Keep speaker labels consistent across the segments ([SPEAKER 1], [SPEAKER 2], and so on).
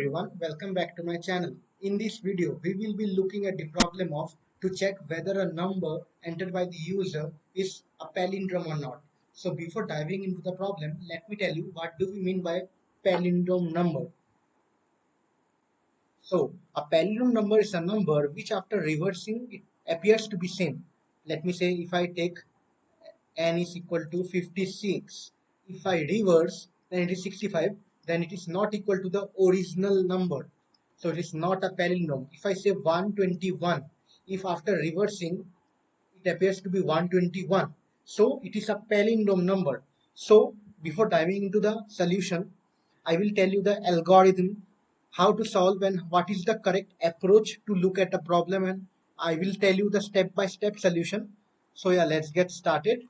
[SPEAKER 1] everyone, welcome back to my channel. In this video, we will be looking at the problem of to check whether a number entered by the user is a palindrome or not. So before diving into the problem, let me tell you what do we mean by palindrome number. So a palindrome number is a number which after reversing it appears to be same. Let me say if I take n is equal to 56. If I reverse, then it is 65. Then it is not equal to the original number. So it is not a palindrome. If I say 121, if after reversing, it appears to be 121. So it is a palindrome number. So before diving into the solution, I will tell you the algorithm, how to solve and what is the correct approach to look at a problem, and I will tell you the step-by-step solution. So yeah, let's get started.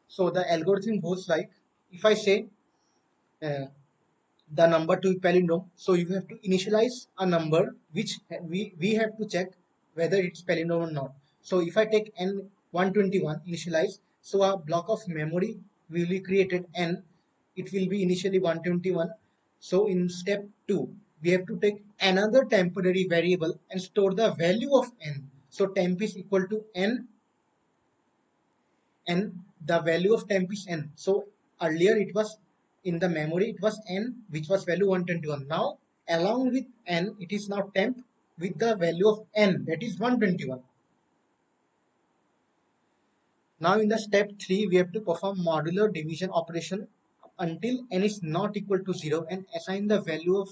[SPEAKER 1] So the algorithm goes like, if I say uh, the number to palindrome, so you have to initialize a number which we have to check whether it's palindrome or not. So if I take n 121 initialize, so a block of memory will be created n, it will be initially 121. So in step 2, we have to take another temporary variable and store the value of n. So temp is equal to n and the value of temp is n. So earlier it was in the memory, it was n which was value 121. Now along with n, it is now temp with the value of n, that is 121. Now in the step 3, we have to perform modular division operation until n is not equal to 0 and assign the value of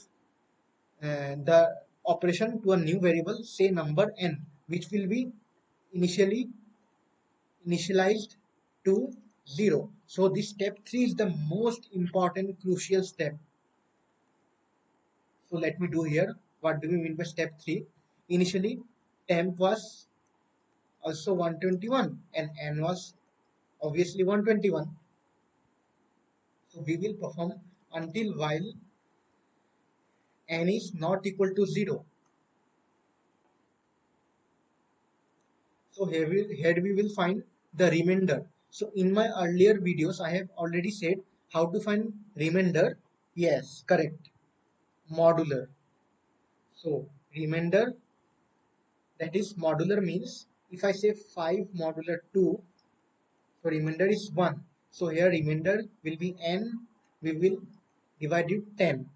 [SPEAKER 1] the operation to a new variable, say number n, which will be initialized to 0. So this step 3 is the most important crucial step. So let me do here. What do we mean by step 3? Initially temp was also 121 and n was obviously 121. So we will perform until while n is not equal to 0. So here we will find the remainder. So in my earlier videos, I have already said how to find remainder. Yes, correct. Modular. So remainder, that is modular means if I say 5 modular 2, so remainder is 1. So here remainder will be n, we will divide it 10.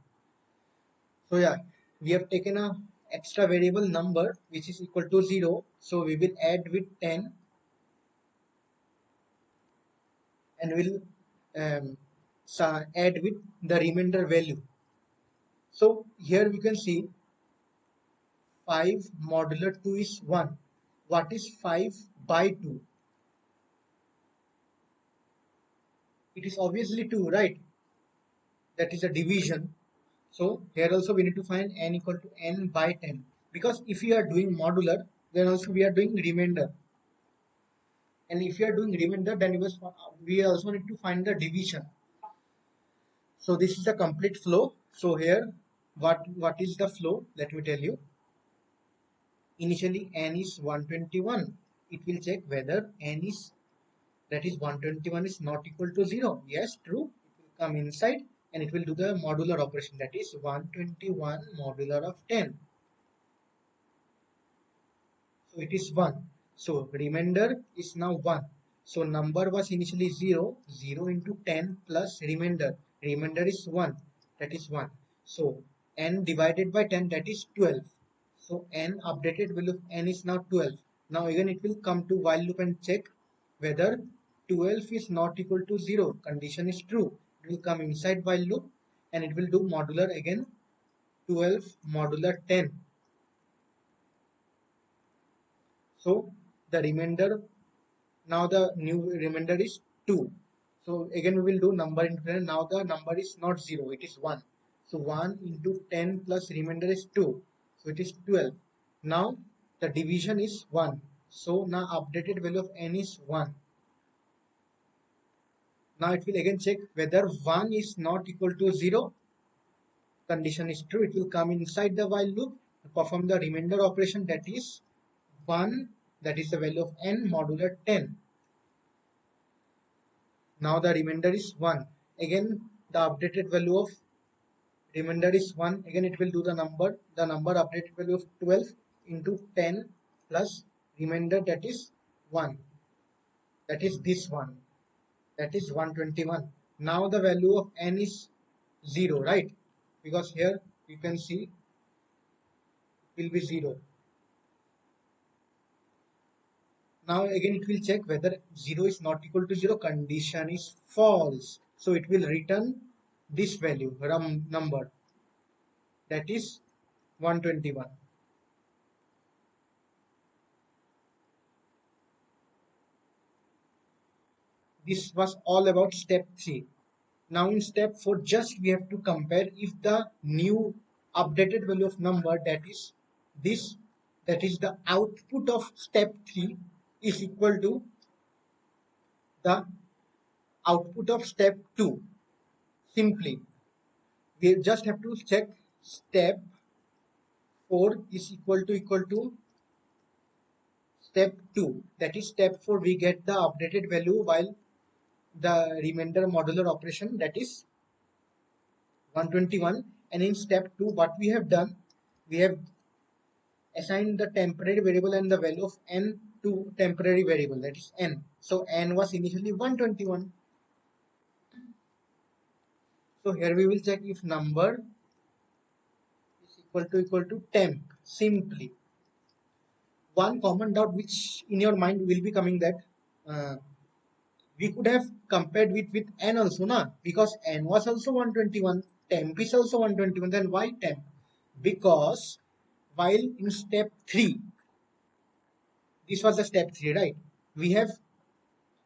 [SPEAKER 1] So yeah, we have taken a extra variable number which is equal to 0. So we will add with 10 and will add with the remainder value. So here we can see 5 modular 2 is 1. What is 5 by 2? It is obviously 2, right? That is a division. So here also we need to find n equal to n by 10. Because if we are doing modular, then also we are doing remainder. And if you are doing remainder, then we also need to find the division. So this is the complete flow. So here, what is the flow? Let me tell you. Initially n is 121. It will check whether n is, that is 121 is not equal to 0. Yes, true. It will come inside and it will do the modular operation, that is 121 modular of 10. So it is 1. So remainder is now 1. So number was initially 0. 0 into 10 plus remainder. Remainder is 1. That is 1. So n divided by 10, that is 12. So n updated value of n is now 12. Now again it will come to while loop and check whether 12 is not equal to 0. Condition is true. It will come inside while loop and it will do modular again 12 modular 10. So the remainder, now the new remainder is 2. So again we will do number into 10. Now the number is not 0, it is 1. So 1 into 10 plus remainder is 2. So it is 12. Now the division is 1. So now updated value of n is 1. Now it will again check whether 1 is not equal to 0. Condition is true. It will come inside the while loop, perform the remainder operation, that is 1, that is the value of n modular 10. Now the remainder is 1. Again the updated value of remainder is 1. Again it will do the number updated value of 12 into 10 plus remainder, that is 1, that is this one, that is 121. Now the value of n is 0, right? Because here you can see will be 0. Now again it will check whether 0 is not equal to 0, condition is false. So it will return this value, number, that is 121. This was all about step 3. Now in step 4, just we have to compare if the new updated value of number, that is this, that is the output of step 3, is equal to the output of step 2. Simply, we just have to check step 4 is equal to step 2. That is step 4, we get the updated value while the remainder modular operation, that is 121. And in step 2, what we have done, we have assigned the temporary variable and the value of n to temporary variable, that is n. So n was initially 121. So here we will check if number is equal to temp. Simply, one common doubt which in your mind will be coming, that uh, we could have compared with n also, na, because n was also 121, temp is also 121, then why temp? Because while in step 3, this was the step 3, right? We have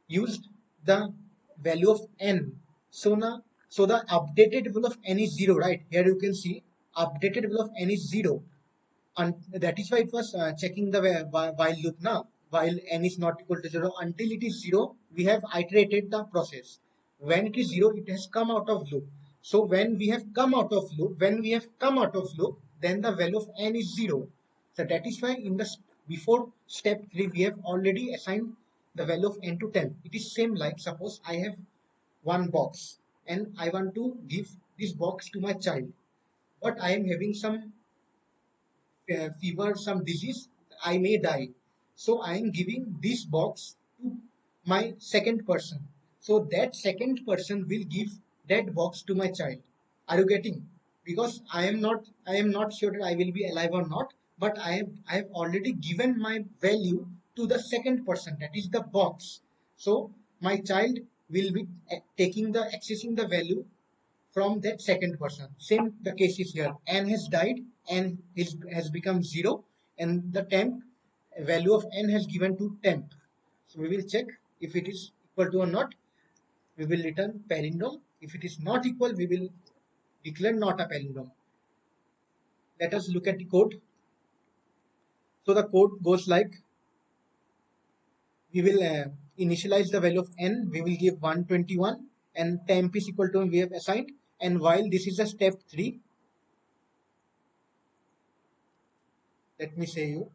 [SPEAKER 1] used the value of n. So now, so the updated value of n is 0, right? Here you can see updated value of n is 0. And that is why it was checking the while loop now. While n is not equal to 0, until it is 0, we have iterated the process. When it is 0, it has come out of loop. So when we have come out of loop, then the value of n is 0. So that is why in the before step 3, we have already assigned the value of n to 10. It is same like, suppose I have one box and I want to give this box to my child, but I am having some fever, some disease, I may die. So I am giving this box to my second person. So that second person will give that box to my child. Are you getting? Because I am not sure that I will be alive or not, but I have already given my value to the second person, that is the box. So my child will be taking the accessing the value from that second person. Same the case is here. N has died, n has become 0, and the temp value of n has given to temp. So we will check if it is equal to or not. We will return palindrome. If it is not equal, we will declare not a palindrome. Let us look at the code. So the code goes like, we will initialize the value of n. We will give 121, and temp is equal to we have assigned. And while this is a step 3, let me say you,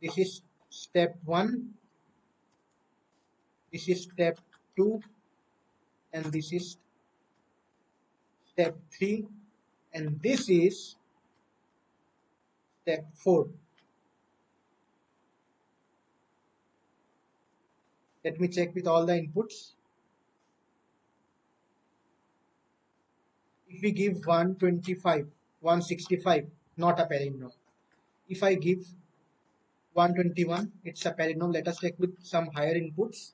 [SPEAKER 1] this is step 1, this is step 2, and this is step 3, and this is step 4. Let me check with all the inputs. If we give 125, 165, not a palindrome. If I give 121, it's a palindrome. Let us check with some higher inputs.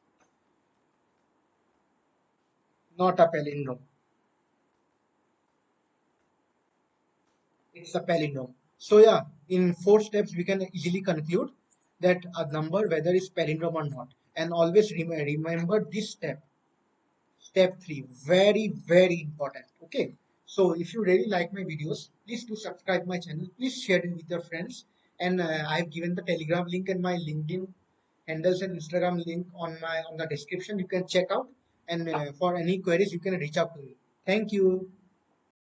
[SPEAKER 1] Not a palindrome. It's a palindrome. So yeah, in 4 steps we can easily conclude that a number whether it's palindrome or not. And always remember this step. Step 3, very very important. Okay, so if you really like my videos, please do subscribe my channel, please share it with your friends, and I've given the Telegram link and my LinkedIn handles and Instagram link on the description. You can check out, and for any queries you can reach out to me. Thank you.